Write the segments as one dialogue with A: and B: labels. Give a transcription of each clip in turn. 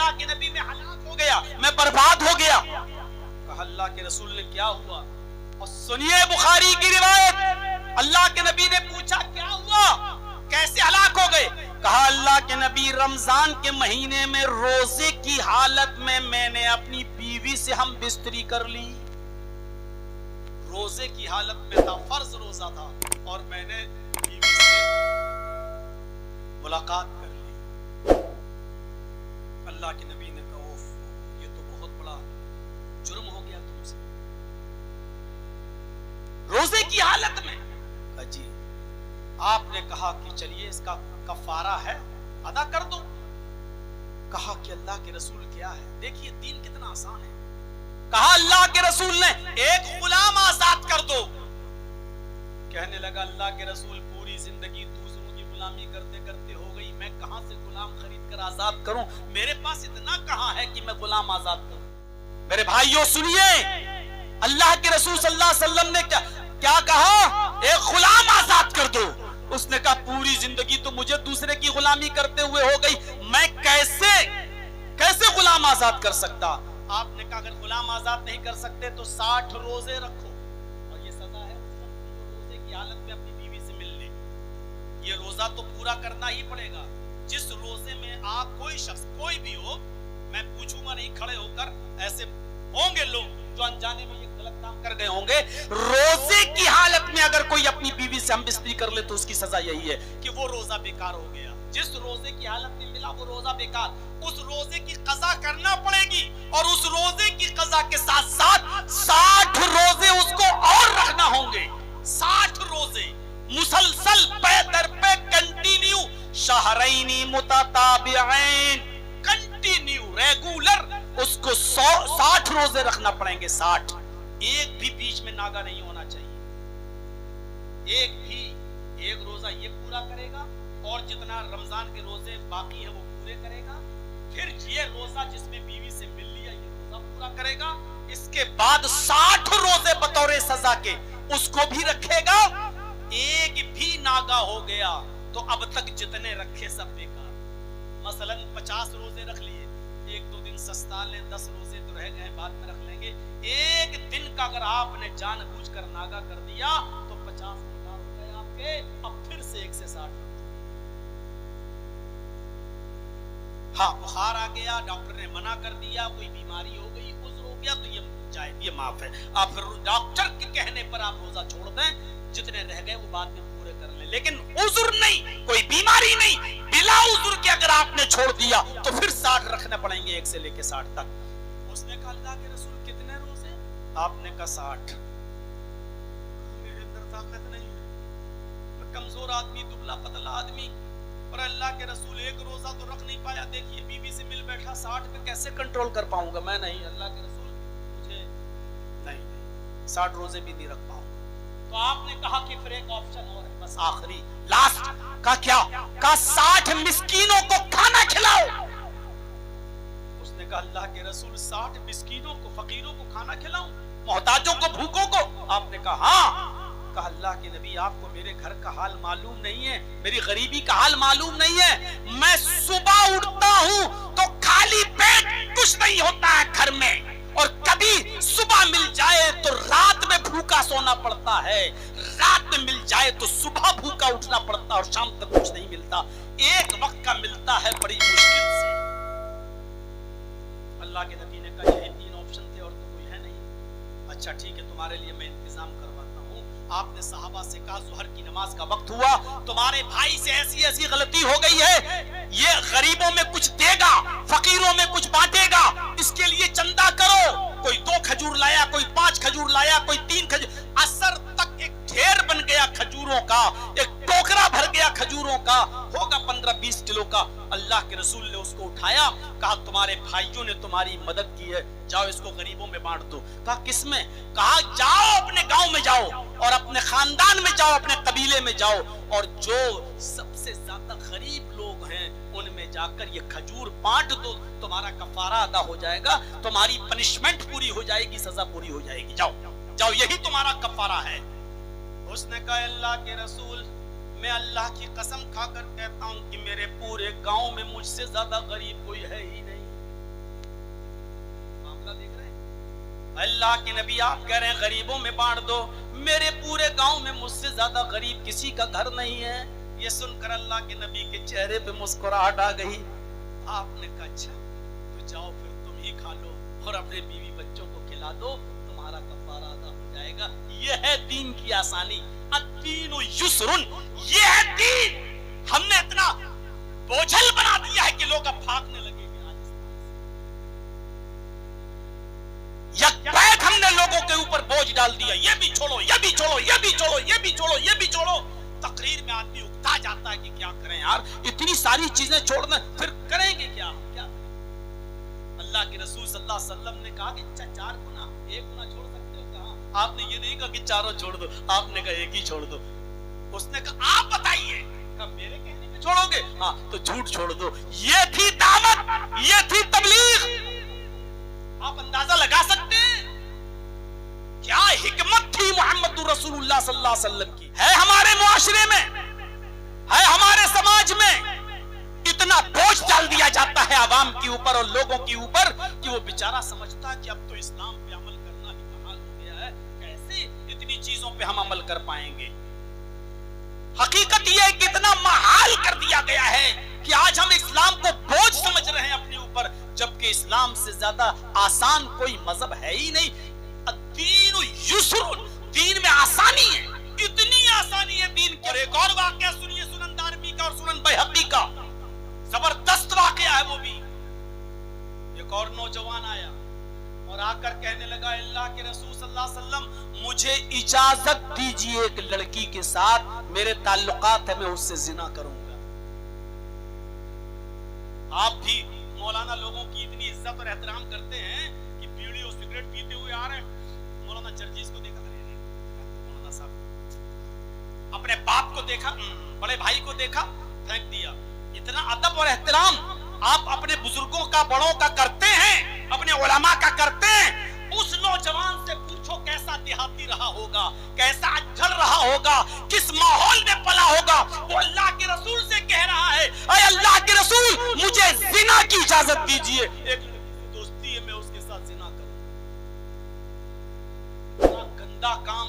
A: अल्लाह के नबी मैं हलाक हो गया, मैं बर्बाद हो गया। कहा अल्लाह के रसूल ने क्या हुआ? और सुनिए बुखारी की रिवायत, अल्लाह के नबी ने पूछा क्या हुआ, कैसे हलाक हो गए? कहा अल्लाह के नबी रमजान के महीने में रोजे की हालत में मैंने अपनी बीवी से हम बिस्तरी कर ली। रोजे की हालत में था, फर्ज रोजा था, और मैंने बीवी से मुलाकात कर ली। अल्लाह के नबी ने कहा ओफ, ये तो बहुत बड़ा जुर्म हो गया तुमसे, रोजे की हालत में। कहा जी। आपने कहा कि चलिए इसका कफारा है, अदा कर दो। कहा कि अल्लाह के रसूल क्या है, देखिए दीन कितना आसान है। कहा अल्लाह के रसूल ने एक गुलाम आजाद कर दो। कहने लगा अल्लाह के रसूल पूरी जिंदगी दूसरों की गुलामी करते करते हो गई, मैं कहां से गुलाम खरीद कर आजाद करूं, मेरे पास इतना कहां है कि मैं गुलाम आजाद करूं। मेरे भाइयों सुनिए, अल्लाह के रसूल सल्लल्लाहु अलैहि वसल्लम ने क्या कहा, एक गुलाम आजाद कर दो। उसने कहा पूरी जिंदगी तो मुझे दूसरे की गुलामी करते हुए हो गई, मैं कैसे गुलाम आजाद कर सकता। आपने कहा अगर गुलाम आजाद नहीं कर सकते तो 60 रोजे रखो, और ये सजा है उस शख्स की जो रोजे की हालत में अपनी बीवी से मिल ले। ये रोजा तो पूरा करना ही पड़ेगा। जिस रोजे में आप कोई शख्स कोई भी हो, मैं पूछूंगा नहीं खड़े होकर, ऐसे होंगे लोग जो अनजाने में ये गलत काम कर गए होंगे, रोजे की हालत में अगर कोई अपनी बीवी से हमबिस्तरी कर ले तो उसकी सजा यही है कि वो रोजा बेकार हो गया। जिस रोजे की हालत में मिला वो रोजा बेकार, उस रोजे की कज़ा करना पड़ेगी, और उस रोजे की कज़ा के साथ साथ 60 रोजे उसको और रखना होंगे। 60 रोजे मुसलसल पे दर पे कंटिन्यू, शहरैनी मुतताबिऐन, कंटिन्यू रेगुलर उसको 60 रोजे रखना पड़ेंगे। 60, एक भी बीच में नागा नहीं होना चाहिए। एक रोजा ये पूरा करेगा, और जितना रमजान के रोजे बाकी है वो पूरे करेगा। फिर ये रोजा जिसमें बीवी से मिल लिया ये रोजा पूरा करेगा। इसके बाद 60 रोजे बतौर सजा के उसको भी रखेगा। एक भी नागा हो गया तो अब तक जितने रखे सब बेकार। मसलन 50 रोजे रख लिए, 1-2 दिन सस्ता ले, 10 रोजे तो रह गए बाद में रख लेंगे। एक दिन का अगर आपने जानबूझकर नागा कर दिया तो 50 बेकार हो गए आपके। अब फिर से 1 से 60। हाँ, बुखार आ गया, डॉक्टर ने मना कर दिया, कोई बीमारी हो गई, उज़्र हो गया, तो ये माफ है। आप फिर डॉक्टर के कहने पर आप रोजा छोड़ दें, जितने रह गए वो बाद में पूरे कर लें। लेकिन उज़्र नहीं, कोई बीमारी नहीं, बिला उज़्र के अगर आपने छोड़ दिया तो फिर 60 रखने पड़ेंगे, 1 से लेके 60 तक। उसने कहा अल्लाह के रसूल कितने रोजे? आपने कहा 60। मेरे अंदर ताकत नहीं है, मैं कमजोर आदमी, दुबला पतला आदमी, और अल्लाह के रसूल एक रोजा तो रख नहीं पाया। देखिए बीवी से मिल बैठा, 60 पे कैसे कंट्रोल कर पाऊंगा मैं? नहीं अल्लाह के रसूल, मुझे नहीं 60 रोजे भी नहीं रख पाऊंगा। तो आपने कहा कि फिर एक ऑप्शन और है, बस आखिरी लास्ट का क्या? का 60 मिस्कीनों को खाना खिलाओ। उसने कहा अल्लाह के रसूल 60 मिस्कीनों को, फकीरों को खाना खिलाऊं, मोहताजों को, भूखों को? आपने कहा हाँ। कहा अल्लाह के नबी आपको मेरे घर का हाल मालूम नहीं है, मेरी गरीबी का हाल मालूम नहीं है। मैं सुबह उठता हूं तो खाली पेट कुछ नहीं होता है घर में, और कभी सुबह मिल जाए तो रात में भूखा सोना पड़ता है, रात में मिल जाए तो सुबह भूखा उठना पड़ता है, और शाम तक कुछ नहीं मिलता। एक वक्त का मिलता है बड़ी मुश्किल से। अल्लाह के नबी ने कहा यही 3 ऑप्शन थे और तो कोई है नहीं। अच्छा ठीक है, तुम्हारे लिए मैं इंतजाम करवाता हूँ। आपने सहाबा से कहा ज़ुहर की नमाज का वक्त हुआ, तुम्हारे भाई से ऐसी ऐसी गलती हो गई है, ये गरीबों में कुछ देगा, फकीरों में कुछ बांटेगा, इसके लिए चंदा करो। कोई 2 खजूर लाया, कोई 5 खजूर लाया, कोई 3 खजूर, असर तक एक ढेर बन गया खजूरों का, एक टोकरा भर गया खजूरों का, होगा 15-20 किलो का। अल्लाह के रसूल ने उसको उठाया, कहा तुम्हारे भाइयों ने तुम्हारी मदद की है, जाओ इसको गरीबों में बांट दो। कहा किसमें? कहा जाओ अपने गांव में जाओ, और अपने खानदान में जाओ, अपने कबीले में जाओ, और जो सबसे ज्यादा गरीब लोग हैं उनमें जाकर ये खजूर बांट दो, तुम्हारा कफारा अदा हो जाएगा, तुम्हारी पनिशमेंट पूरी हो जाएगी, सजा पूरी हो जाएगी, जाओ जाओ, यही तुम्हारा कफारा है। उसने कहा अल्लाह के रसूल मैं अल्लाह की कसम खाकर कहता हूं कि मेरे पूरे गांव में मुझसे ज्यादा गरीब कोई है ही नहीं। اللہ کے نبی آپ کہہ رہے ہیں غریبوں میں بانٹ دو، میرے پورے گاؤں میں مجھ سے زیادہ غریب کسی کا گھر نہیں ہے۔ یہ سن کر اللہ کے نبی کے چہرے پہ مسکراہٹ آ گئی۔ آپ نے کہا اچھا تو جاؤ پھر تم ہی کھا لو اور اپنے بیوی بچوں کو کھلا دو، تمہارا کفارہ ادا ہو جائے گا۔ یہ ہے دین کی آسانی، الدین یسر، یہ ہے دین۔ ہم نے اتنا بوجھل بنا دیا ہے کہ لوگ اب بھاگنے لگے گے۔ یک بیک ہم نے لوگوں کے اوپر بوجھ ڈال دیا، یہ بھی چھوڑو، یہ بھی چھوڑو، یہ بھی چھوڑو، یہ بھی چھوڑو، یہ بھی چھوڑو۔ تقریر میں آدمی اکتا جاتا ہے کہ کیا کریں یار، اتنی ساری چیزیں چھوڑنا، پھر کریں گے کیا؟ کیا اللہ کے رسول صلی اللہ علیہ وسلم نے کہا کہ اچھا 4 گناہ 1 گناہ چھوڑ سکتے ہو؟ کہا آپ نے یہ نہیں کہا کہ چاروں چھوڑ دو، آپ نے کہا ایک ہی چھوڑ دو۔ اس نے کہا آپ بتائیے، کہا میرے کہنے پہ چھوڑو گے؟ ہاں تو جھوٹ چھوڑ دو۔ یہ تھی دعوت، یہ تھی تبلیغ۔ آپ اندازہ لگا سکتے ہیں کیا حکمت تھی محمد رسول اللہ صلی اللہ علیہ وسلم کی؟ ہے ہمارے معاشرے میں، ہے ہمارے سماج میں اتنا بوجھ ڈال دیا جاتا ہے عوام کے اوپر اور لوگوں کے اوپر کہ وہ بیچارہ سمجھتا ہے کہ اب تو اسلام پہ عمل کرنا ہی محال ہو گیا ہے، کیسے اتنی چیزوں پہ ہم عمل کر پائیں گے؟ حقیقت یہ ہے کہ اتنا محال کر دیا گیا ہے کہ آج ہم اسلام کو بوجھ سمجھ رہے ہیں اپنے اوپر، جبکہ اسلام سے زیادہ آسان کوئی مذہب ہے ہی نہیں۔ الدین یسر، دین میں آسانی ہے، اتنی آسانی ہے دین کی۔ اور ایک اور واقعہ سنیے سنن دارمی کا اور سنن بیہقی کا، زبردست واقعہ ہے وہ بھی۔ ایک اور نوجوان آیا اور آ کر کہنے لگا اللہ کے رسول صلی اللہ علیہ وسلم مجھے اجازت دیجیے ایک لڑکی کے ساتھ میرے تعلقات ہیں، میں اس سے زنا کروں گا۔ آپ بھی مولانا لوگوں کی اتنی عزت اور احترام کرتے ہیں کہ بیڑی اور سگریٹ پیتے ہوئے آ رہے ہیں، مولانا جرجیز کو دیکھا، مولانا صاحب اپنے باپ کو دیکھا، بڑے بھائی کو دیکھا، پھینک دیا۔ اتنا ادب اور احترام آپ اپنے بزرگوں کا، بڑوں کا کرتے ہیں، اپنے علماء کا کرتے ہیں۔ اس نوجوان سے پوچھو کیسا دیہاتی رہا ہوگا، کیسا اجھل رہا ہوگا، کس ماحول میں پلا ہوگا۔ وہ اللہ کے رسول سے کہہ رہا ہے اے اللہ کے رسول مجھے زنا کی اجازت دیجئے، ایک دوستی ہے میں اس کے ساتھ زنا کروں۔ اتنا گندا کام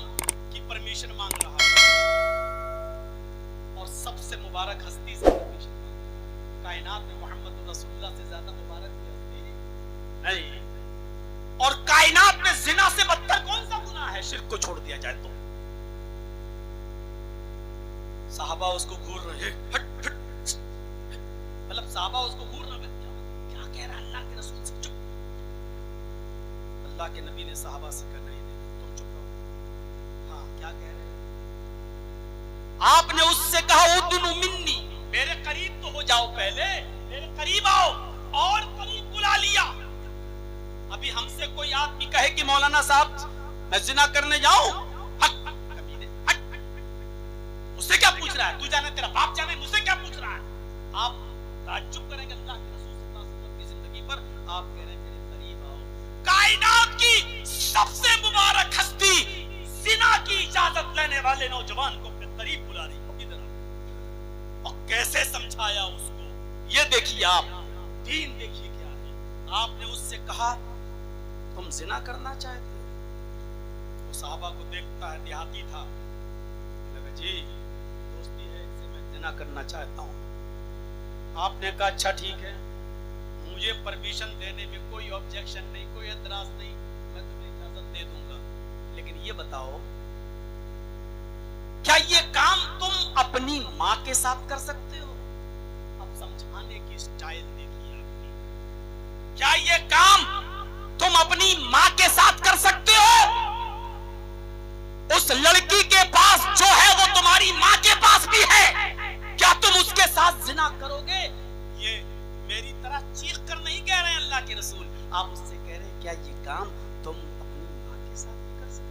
A: کی پرمیشن مانگ رہا ہے، اور سب سے مبارک ہستی سے پرمیشن مانگ۔ کائنات میں محمد رسول اللہ سے زیادہ مبارک نہیں، اور کائنات میں زنا سے بدتر کون سا گناہ ہے؟ شرک کو چھوڑ دیا جائے تو۔ صحابہ اس کو گھور رہے، ہٹ ہٹ، مطلب صحابہ اس کو گھور رہے، کیا کہہ رہا ہے اللہ کے رسول سے؟ چپ۔ اللہ کے نبی نے صحابہ سے کہا نہیں تم چپ رہو۔ ہاں کیا کہہ رہے ہیں؟ آپ نے اس سے کہا ادنو منی، میرے قریب تو ہو جاؤ، پہلے میرے قریب آؤ، اور قریب بلا لیا۔ ابھی ہم سے کوئی آدمی کہے کہ مولانا صاحب میں زنا کرنے جاؤں، ہٹ کمینے، ہٹ، مجھ سے کیا پوچھ رہا ہے؟ تو جانے، تیرا باپ جانے، مجھ سے کیا پوچھ رہا ہے؟ آپ تعجب کریں گے اللہ کے رسول صلی اللہ علیہ وسلم کی زندگی پر۔ آپ کہہ رہے ہیں میرے قریب آؤ، کائنات کی سب سے مبارک ہستی زنا کی اجازت لینے والے نوجوان کو اپنے قریب بلا رہی ہے، ادھر آؤ، اور کیسے سمجھایا اس کو۔ یہ دیکھیے آپ، دین دیکھیے کیا ہے۔ آپ نے اس سے کہا تم زنا کرنا چاہتے ہو؟ وہ صحابہ کو دیکھتا ہے، دیہاتی تھا، لگا جی دوستی ہے اس سے میں زنا کرنا چاہتا ہوں۔ آپ نے کہا اچھا ٹھیک ہے، مجھے پرمیشن دینے میں کوئی آبجیکشن نہیں، کوئی اعتراض نہیں، میں تمہیں اجازت دے دوں گا، لیکن یہ بتاؤ کیا یہ کام تم اپنی ماں کے ساتھ کر سکتے ہو؟ اب سمجھانے کی سٹائل دیکھیے آپ نے۔ کیا یہ کام تم اپنی ماں کے ساتھ کر سکتے ہو؟ اس لڑکی کے پاس جو ہے وہ تمہاری ماں کے پاس بھی ہے، کیا تم اس کے ساتھ زنا کرو گے؟ یہ میری طرح چیخ کر نہیں کہہ رہے ہیں اللہ کے رسول، آپ اس سے کہہ رہے ہیں کیا یہ کام تم اپنی ماں کے ساتھ بھی کر سکتے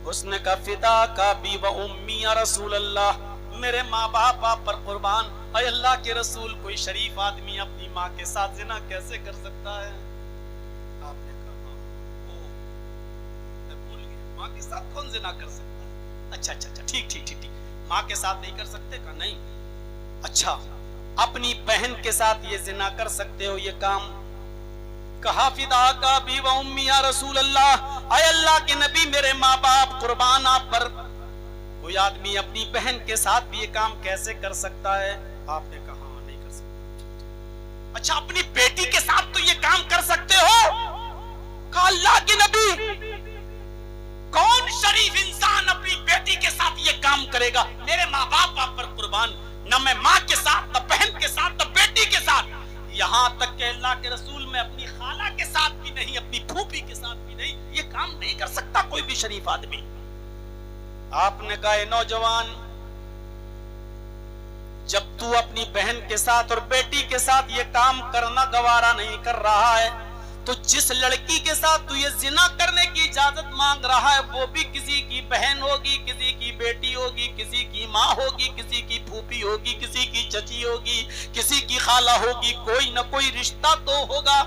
A: ہو؟ اس نے کہا فدا کا بی و امی یا رسول اللہ، میرے ماں باپ آپ پر قربان، اے اللہ کے رسول کوئی شریف آدمی اپنی ماں کے ساتھ زنا کیسے کر سکتا ہے؟ آپ نے کہا میں بھول گیا، ماں کے ساتھ کون زنا کر سکتا ہے؟ اچھا اچھا اچھا ٹھیک ٹھیک ٹھیک، ماں کے ساتھ نہیں کر سکتے؟ کہا نہیں۔ اچھا اپنی بہن کے ساتھ یہ زنا کر سکتے ہو یہ کام؟ कहा फिदा का भी व उम्मी या रसूल अल्लाह, अय अल्लाह के नबी मेरे माँ बाप कुर्बान आप पर। कोई आदमी अपनी बहन के साथ भी ये काम कैसे कर सकता है? आपने कहा नहीं कर सकता। अच्छा, अपनी बेटी के साथ तो ये काम कर सकते हो? कहा अल्लाह के नबी, कौन शरीफ इंसान अपनी बेटी के साथ ये काम करेगा? मेरे माँ बाप आप पर कुर्बान, न मैं माँ के साथ, न बहन के साथ, न बेटी के साथ, यहां तक कि अल्लाह के रसूल में अपनी खाला के साथ भी नहीं, अपनी फूफी के साथ भी नहीं, ये काम नहीं कर सकता कोई भी शरीफ आदमी। आपने कहा नौजवान, जब तू अपनी बहन के साथ और बेटी के साथ ये काम करना गवारा नहीं कर रहा है, तो जिस लड़की के साथ तू ये जिना करने की इजाजत मांग रहा है वो भी किसी की बहन होगी, किसी की बेटी होगी, किसी की माँ होगी, किसी की फूफी होगी, किसी की चची होगी, किसी की खाला होगी, कोई न कोई रिश्ता तो होगा।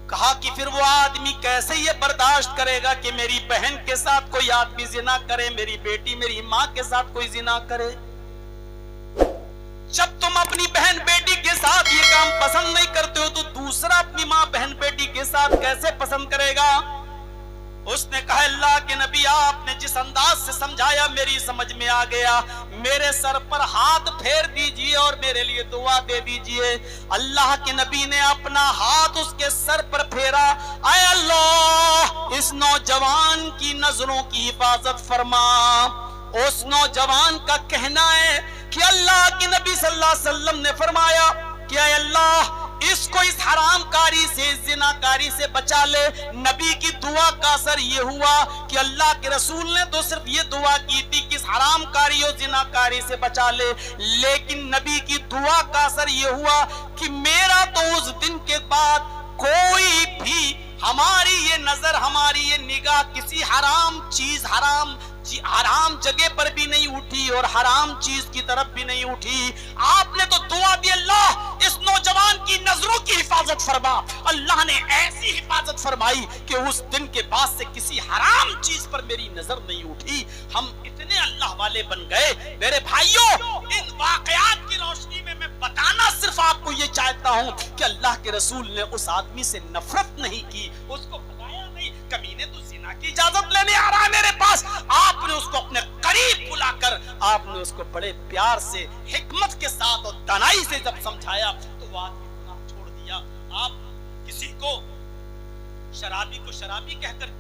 A: कहा कि फिर वो आदमी कैसे ये बर्दाश्त करेगा कि मेरी बहन के साथ कोई आदमी जिना करे, मेरी बेटी मेरी माँ के साथ कोई जिना करे? जब तुम अपनी बहन बेटी के साथ ये काम पसंद नहीं करते हो तो दूसरा अपनी माँ बहन बेटी के साथ कैसे पसंद करेगा? उसने कहा अल्लाह के नबी, आपने जिस अंदाज से समझाया मेरी समझ में आ गया, मेरे सर पर हाथ फेर दीजिए और मेरे लिए दुआ दे दीजिए। अल्लाह के नबी ने अपना हाथ उसके सर पर फेरा। आए अल्लाह, इस नौजवान की नजरों की हिफाजत फरमा। उस नौजवान का कहना है कि अल्लाह के नबी सल्लल्लाहु अलैहि वसल्लम ने फरमाया कि आए अल्लाह, इसको इस हरामकारी से, इस जिनाकारी से बचा ले। नबी की दुआ का असर ये हुआ कि अल्लाह के रसूल ने तो सिर्फ ये दुआ की थी कि इस हरामकारी और जिनाकारी से बचा ले, लेकिन नबी की दुआ का असर ये हुआ कि मेरा तो उस दिन के बाद कोई भी हमारी ये नजर, हमारी ये निगाह किसी हराम चीज, हराम जगह पर भी नहीं उठी और हराम चीज की तरफ भी नहीं उठी। आपने तो दुआ दी, अल्लाह इस नौजवान की नजरों की हिफाजत फरमा। अल्लाह ने ऐसी हिफाजत फरमाई कि उस दिन के बाद से किसी हराम चीज पर मेरी नजर नहीं उठी। हम इतने अल्लाह वाले बन गए। मेरे भाइयों, इन वाकयात की रोशनी में मैं बताना सिर्फ आपको ये चाहता हूं कि अल्लाह के रसूल ने उस आदमी से नफरत नहीं की, उसको भगाया नहीं। कमीने तो जिना की इजाजत लेने आ रहा है मेरे पास, आपने उसको अपने करीब बुलाकर, आपने उसको बड़े प्यार से, हिकमत के साथ और दानाई से जब समझाया तो वो आदमी गुनाह छोड़ दिया। आप किसी को, शराबी को शराबी कहकर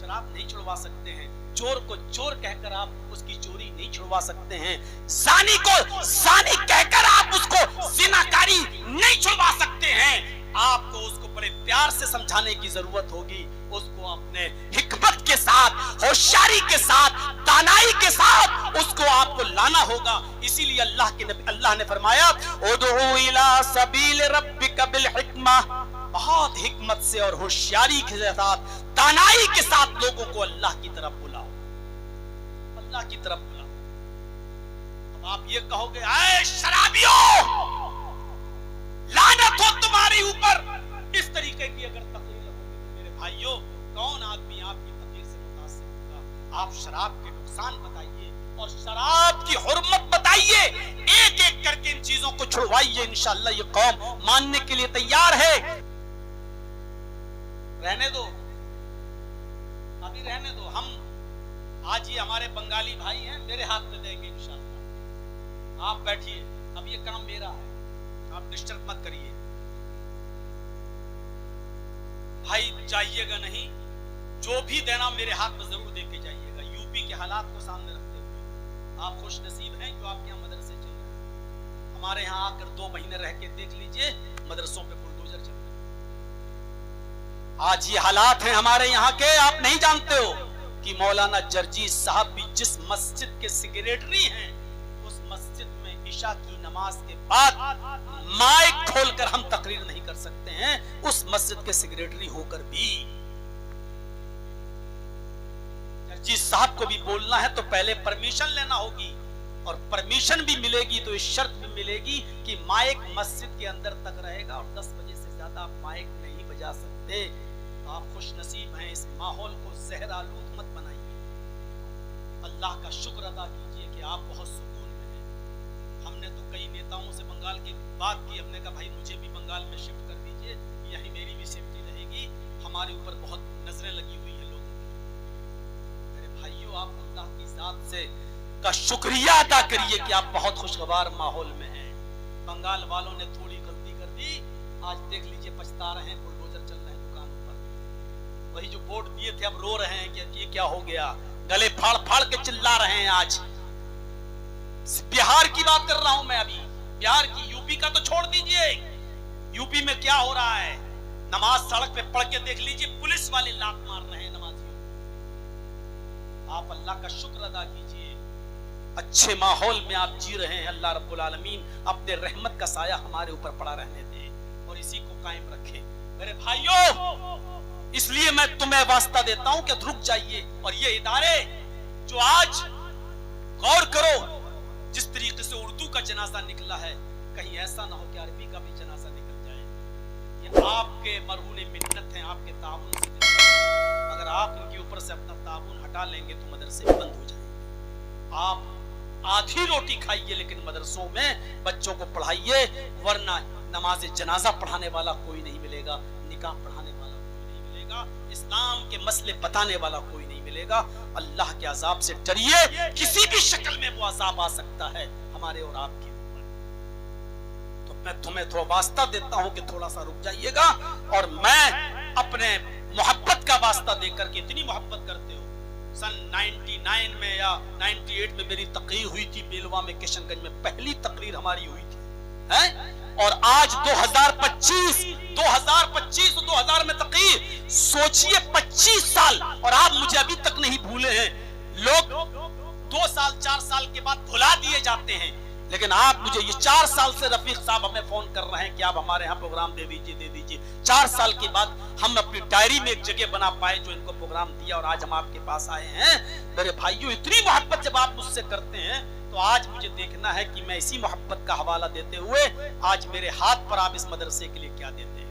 A: शराब नहीं छुड़वा सकते हैं, चोर को चोर कहकर आप उसकी चोरी नहीं छुड़वा सकते हैं, जानी को जानी कहकर आप उसको जिनाकारी नहीं छुड़वा सकते हैं। आपको उसको बड़े प्यार से समझाने की जरूरत होगी, उसको अपने हिकमत के साथ, होशियारी के साथ, दानाई के साथ उसको आपको लाना होगा। इसीलिए अल्लाह ने फरमाया उदउ इला सबील रब्बिका बिल हिकमा, बहुत हिकमत से और होशियारी के साथ, दानाई के साथ लोगों को अल्लाह की तरफ बुलाओ, अल्लाह की तरफ बुलाओ। अब आप ये कहोगे, ऐ शराबियों, लानत हो तुम्हारे ऊपर, इस तरीके की अगर तकरीर होगी तो मेरे भाइयों, कौन आदमी आपकी तकरीर से मुतासिर होगा? आप शराब के नुकसान बताइए और शराब की हुर्मत बताइए, एक एक करके इन चीजों को छुड़वाइए। इंशाअल्लाह ये कौम मानने के लिए तैयार है। रहने दो, अभी रहने दो। हम आज ये हमारे बंगाली भाई हैं, मेरे हाथ में देंगे इंशाअल्लाह। आप बैठिए, अब ये काम मेरा है, आप डिस्टर्ब मत करिए। भाई जाइएगा नहीं, जो भी देना मेरे हाथ में जरूर दे के जाइएगा। यूपी के हालात को सामने रखते हुए आप खुश नसीब हैं जो आपके यहाँ मदरसे चल रहे हैं। हमारे यहाँ आकर 2 महीने रह के देख लीजिए, मदरसों पे बुलडोजर चल रहे हैं। आज ये हालात हैं हमारे यहाँ के। आप नहीं जानते हो कि मौलाना जर्जी साहब भी जिस मस्जिद के सेक्रेटरी हैं, उस मस्जिद में इशा की नमाज के बाद माइक खोलकर हम तकरीर नहीं कर सकते हैं, उस मस्जिद के सेक्रेटरी होकर भी। जर्जी साहब को भी बोलना है तो पहले परमिशन लेना होगी, और परमिशन भी मिलेगी तो इस शर्त में मिलेगी कि माइक मस्जिद के अंदर तक रहेगा और 10 बजे से ज्यादा आप माइक नहीं बजा सकते। आप खुश नसीब हैं, इस माहौल को जहर आलूद मत बनाइए। अल्लाह का शुक्र अदा कीजिए कि आप बहुत सुकून में हैं। हमने तो कई नेताओं से बंगाल की बात की, हमने कहा भाई मुझे भी बंगाल में शिफ्ट कर दीजिए, लीजिए, यही मेरी भी सेफ्टी रहेगी, हमारे ऊपर बहुत नजरें लगी हुई है लोगों की। मेरे भाइयों, आप अल्लाह की जात से का शुक्रिया अदा करिए कि आप बहुत खुशगवार माहौल में हैं। बंगाल वालों ने थोड़ी गलती कर दी, आज देख लीजिए पछता रहे हैं, बुलडोजर चल रहे हैं दुकानों पर। वही जो बोर्ड दिए थे अब रो रहे हैं कि ये क्या हो गया, गले फाड़ फाड़ के चिल्ला रहे हैं। आज बिहार की बात कर रहा हूं मैं, अभी बिहार की, यूपी का तो छोड़ दीजिए, यूपी में क्या हो रहा है, नमाज सड़क पे पढ़ के देख लीजिए, पुलिस वाले लात मार रहे हैं नमाजियों। आप अल्लाह का शुक्र अदा कीजिए, अच्छे माहौल में आप जी रहे हैं। अल्लाह रब्बुल आलमीन अपने रहमत का साया हमारे ऊपर पड़ा रहने दे और इसी को कायम रखे। मेरे भाइयों, इसलिए मैं तुम्हें वास्ता देता हूं कि रुक जाइए, और ये इदारे जो आज गौर करो, जिस तरीके से उर्दू का जनाजा निकला है, कहीं ऐसा ना हो कि अरबी का भी जनाजा निकल जाए। ये आपके मरहूने मिन्नत हैं, आपके ताउन से, अगर आप इनके ऊपर से अपना ताउन हटा लेंगे तो मदरसे बंद हो जाएंगे। आप आधी रोटी खाइए लेकिन मदरसों में बच्चों को पढ़ाइए, वरना नमाज जनाजा पढ़ाने वाला कोई नहीं मिलेगा, निकाह पढ़ाने वाला कोई नहीं मिलेगा, इस्लाम के मसले बताने वाला कोई नहीं मिलेगा। अल्लाह के अजाब से डरिए, किसी भी शक्ल में वो अजाब आ सकता है हमारे और आपके ऊपर। तो मैं तुम्हें थोड़ा वास्ता देता हूं कि थोड़ा सा रुक जाइएगा, और मैं अपने मोहब्बत का वास्ता देकर के, इतनी मोहब्बत करते हो, सन 99 में या 98 में मेरी तकरीर हुई थी बेलवा में, किशनगंज में पहली तकरीर हमारी हुई थी, हैं? और आज 2025 और 2000 में तकरीर, सोचिए 25 साल, और आप मुझे अभी तक नहीं भूले हैं। लोग 2 साल 4 साल के बाद भुला दिए जाते हैं, लेकिन आप मुझे ये 4 साल से रफीक साहब हमें फोन कर रहे हैं कि आप हमारे यहाँ प्रोग्राम दे दीजिए। 4 साल के बाद हम अपनी डायरी में एक जगह बना पाए जो इनको प्रोग्राम दिया, और आज हम आपके पास आए हैं। मेरे भाइयों, इतनी मोहब्बत जब आप मुझसे करते हैं तो आज मुझे देखना है कि मैं इसी मोहब्बत का हवाला देते हुए आज मेरे हाथ पर आप इस मदरसे के लिए क्या देते हैं।